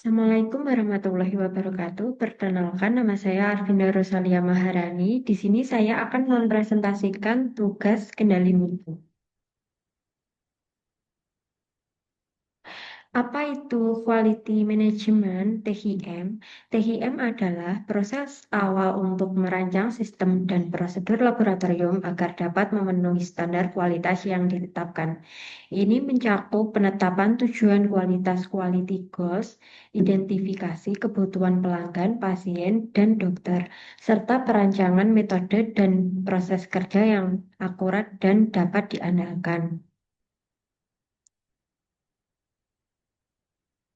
Assalamualaikum warahmatullahi wabarakatuh. Perkenalkan, nama saya Arvinda Rosalia Maharani. Di sini saya akan mempresentasikan tugas kendali mutu. Apa itu Quality Management (THM)? THM adalah proses awal untuk merancang sistem dan prosedur laboratorium agar dapat memenuhi standar kualitas yang ditetapkan. Ini mencakup penetapan tujuan kualitas (quality goals), identifikasi kebutuhan pelanggan, pasien, dan dokter, serta perancangan metode dan proses kerja yang akurat dan dapat diandalkan.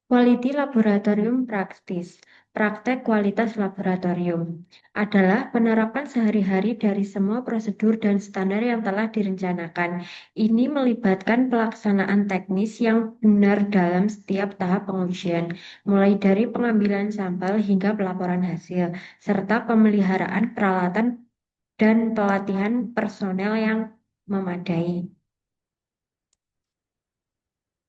Quality Laboratorium Practice, praktek kualitas laboratorium, adalah penerapan sehari-hari dari semua prosedur dan standar yang telah direncanakan. Ini melibatkan pelaksanaan teknis yang benar dalam setiap tahap pengujian, mulai dari pengambilan sampel hingga pelaporan hasil, serta pemeliharaan peralatan dan pelatihan personel yang memadai.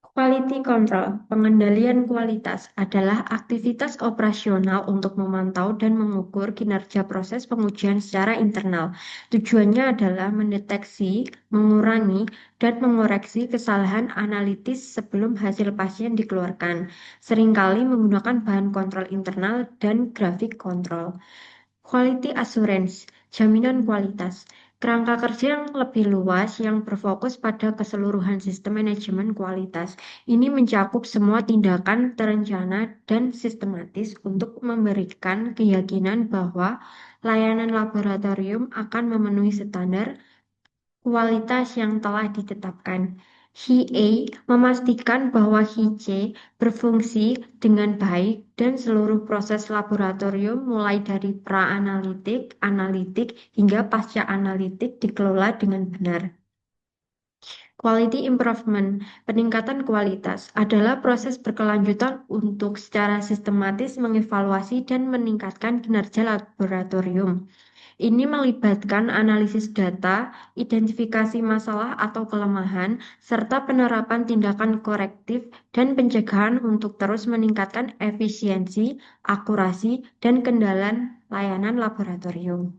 Quality control, pengendalian kualitas, adalah aktivitas operasional untuk memantau dan mengukur kinerja proses pengujian secara internal. Tujuannya adalah mendeteksi, mengurangi, dan mengoreksi kesalahan analitis sebelum hasil pasien dikeluarkan. Seringkali menggunakan bahan kontrol internal dan grafik kontrol. Quality assurance, jaminan kualitas. Kerangka kerja yang lebih luas yang berfokus pada keseluruhan sistem manajemen kualitas. Ini mencakup semua tindakan terencana dan sistematis untuk memberikan keyakinan bahwa layanan laboratorium akan memenuhi standar kualitas yang telah ditetapkan. HA memastikan bahwa HC berfungsi dengan baik dan seluruh proses laboratorium mulai dari pra-analitik, analitik, hingga pasca-analitik dikelola dengan benar. Quality improvement, peningkatan kualitas, adalah proses berkelanjutan untuk secara sistematis mengevaluasi dan meningkatkan kinerja laboratorium. Ini melibatkan analisis data, identifikasi masalah atau kelemahan, serta penerapan tindakan korektif dan pencegahan untuk terus meningkatkan efisiensi, akurasi, dan kendalian layanan laboratorium.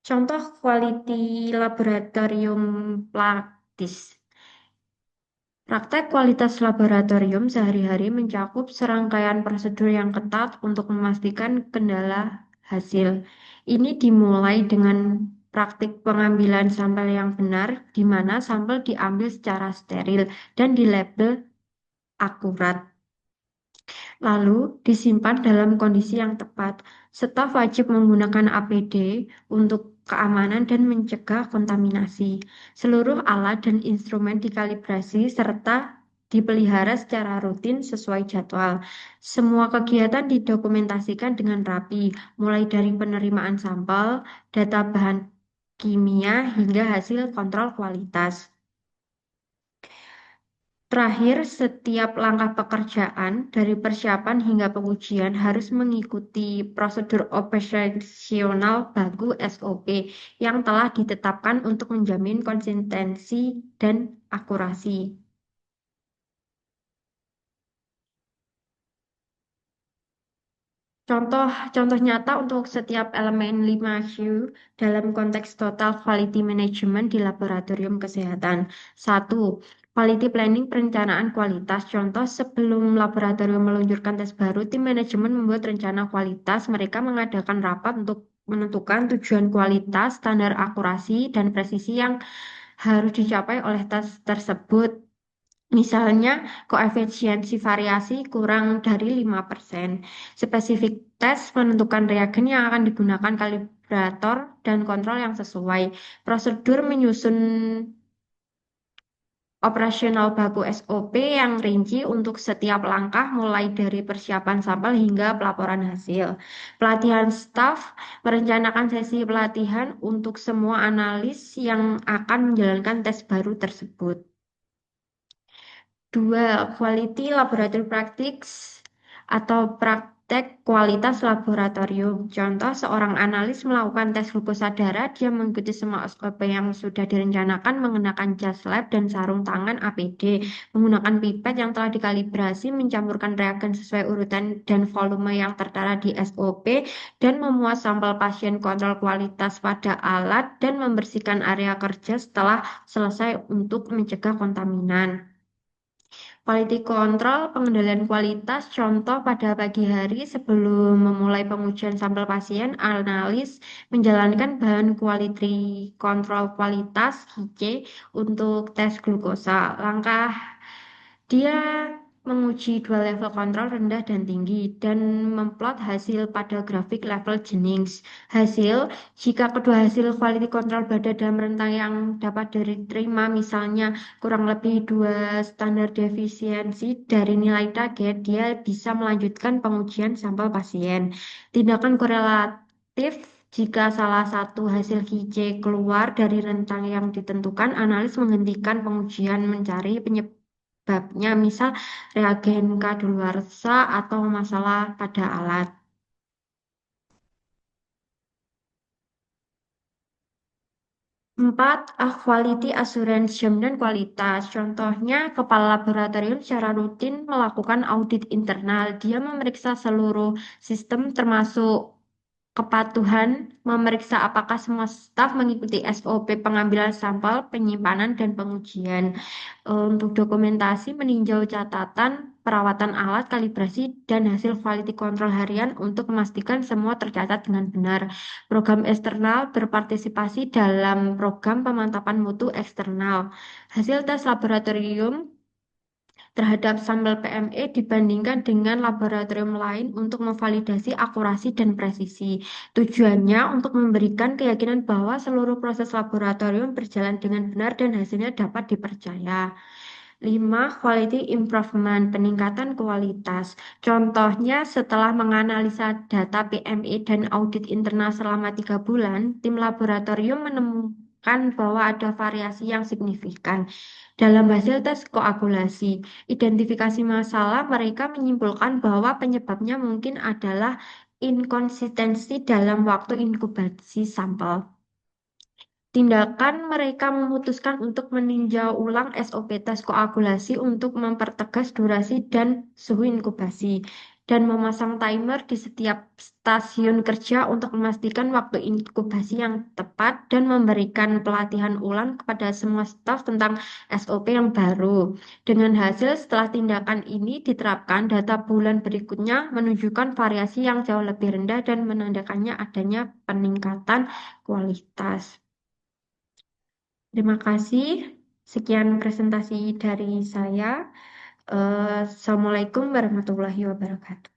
Contoh quality laboratorium praktis. Praktek kualitas laboratorium sehari-hari mencakup serangkaian prosedur yang ketat untuk memastikan kendala hasil. Ini dimulai dengan praktik pengambilan sampel yang benar, di mana sampel diambil secara steril dan dilabel akurat, lalu disimpan dalam kondisi yang tepat. Staf wajib menggunakan APD untuk keamanan dan mencegah kontaminasi. Seluruh alat dan instrumen dikalibrasi serta dipelihara secara rutin sesuai jadwal. Semua kegiatan didokumentasikan dengan rapi, mulai dari penerimaan sampel, data bahan kimia, hingga hasil kontrol kualitas. Terakhir, setiap langkah pekerjaan, dari persiapan hingga pengujian, harus mengikuti prosedur operasional baku (SOP) yang telah ditetapkan untuk menjamin konsistensi dan akurasi. Contoh nyata untuk setiap elemen 5Q dalam konteks total quality management di laboratorium kesehatan. 1. Quality planning, perencanaan kualitas. Contoh, sebelum laboratorium meluncurkan tes baru, tim manajemen membuat rencana kualitas. Mereka mengadakan rapat untuk menentukan tujuan kualitas, standar akurasi, dan presisi yang harus dicapai oleh tes tersebut. Misalnya, koefisiensi variasi kurang dari 5%. Spesifik tes menentukan reagen yang akan digunakan, kalibrator, dan kontrol yang sesuai. Prosedur menyusun operasional baku (SOP) yang rinci untuk setiap langkah, mulai dari persiapan sampel hingga pelaporan hasil. Pelatihan staf, merencanakan sesi pelatihan untuk semua analis yang akan menjalankan tes baru tersebut. 2. Quality Laboratory Practice atau praktek kualitas laboratorium. Contoh, seorang analis melakukan tes glukosa darah, dia mengikuti semua SOP yang sudah direncanakan, mengenakan jas lab dan sarung tangan APD, menggunakan pipet yang telah dikalibrasi, mencampurkan reagen sesuai urutan dan volume yang tertera di SOP, dan memuat sampel pasien kontrol kualitas pada alat, dan membersihkan area kerja setelah selesai untuk mencegah kontaminan. Quality control, pengendalian kualitas, contoh pada pagi hari sebelum memulai pengujian sampel pasien, analis menjalankan bahan quality control kualitas QC untuk tes glukosa. Langkah dia menguji dua level kontrol rendah dan tinggi dan memplot hasil pada grafik level Jennings. Hasil, jika kedua hasil quality control berada dalam rentang yang dapat diterima, misalnya kurang lebih dua standar defisiensi dari nilai target, dia bisa melanjutkan pengujian sampel pasien. Tindakan korelatif, jika salah satu hasil QC keluar dari rentang yang ditentukan, analis menghentikan pengujian mencari penyebabnya, misal reagen kadaluarsa atau masalah pada alat. 4. Quality assurance, jaminan kualitas. Contohnya, kepala laboratorium secara rutin melakukan audit internal. Dia memeriksa seluruh sistem termasuk kepatuhan, memeriksa apakah semua staf mengikuti SOP pengambilan sampel, penyimpanan, dan pengujian. Untuk dokumentasi, meninjau catatan, perawatan alat, kalibrasi, dan hasil quality control harian untuk memastikan semua tercatat dengan benar. Program eksternal berpartisipasi dalam program pemantapan mutu eksternal. Hasil tes laboratorium terhadap sampel PME dibandingkan dengan laboratorium lain untuk memvalidasi akurasi dan presisi. Tujuannya untuk memberikan keyakinan bahwa seluruh proses laboratorium berjalan dengan benar dan hasilnya dapat dipercaya. 5. Quality improvement, peningkatan kualitas. Contohnya, setelah menganalisa data PME dan audit internal selama 3 bulan, tim laboratorium menemukan bahwa ada variasi yang signifikan dalam hasil tes koagulasi. Identifikasi masalah, mereka menyimpulkan bahwa penyebabnya mungkin adalah inkonsistensi dalam waktu inkubasi sampel. Tindakan, mereka memutuskan untuk meninjau ulang SOP tes koagulasi untuk mempertegas durasi dan suhu inkubasi, dan memasang timer di setiap stasiun kerja untuk memastikan waktu inkubasi yang tepat, dan memberikan pelatihan ulang kepada semua staf tentang SOP yang baru. Dengan hasil, setelah tindakan ini diterapkan, data bulan berikutnya menunjukkan variasi yang jauh lebih rendah dan menandakannya adanya peningkatan kualitas. Terima kasih. Sekian presentasi dari saya. Assalamualaikum warahmatullahi wabarakatuh.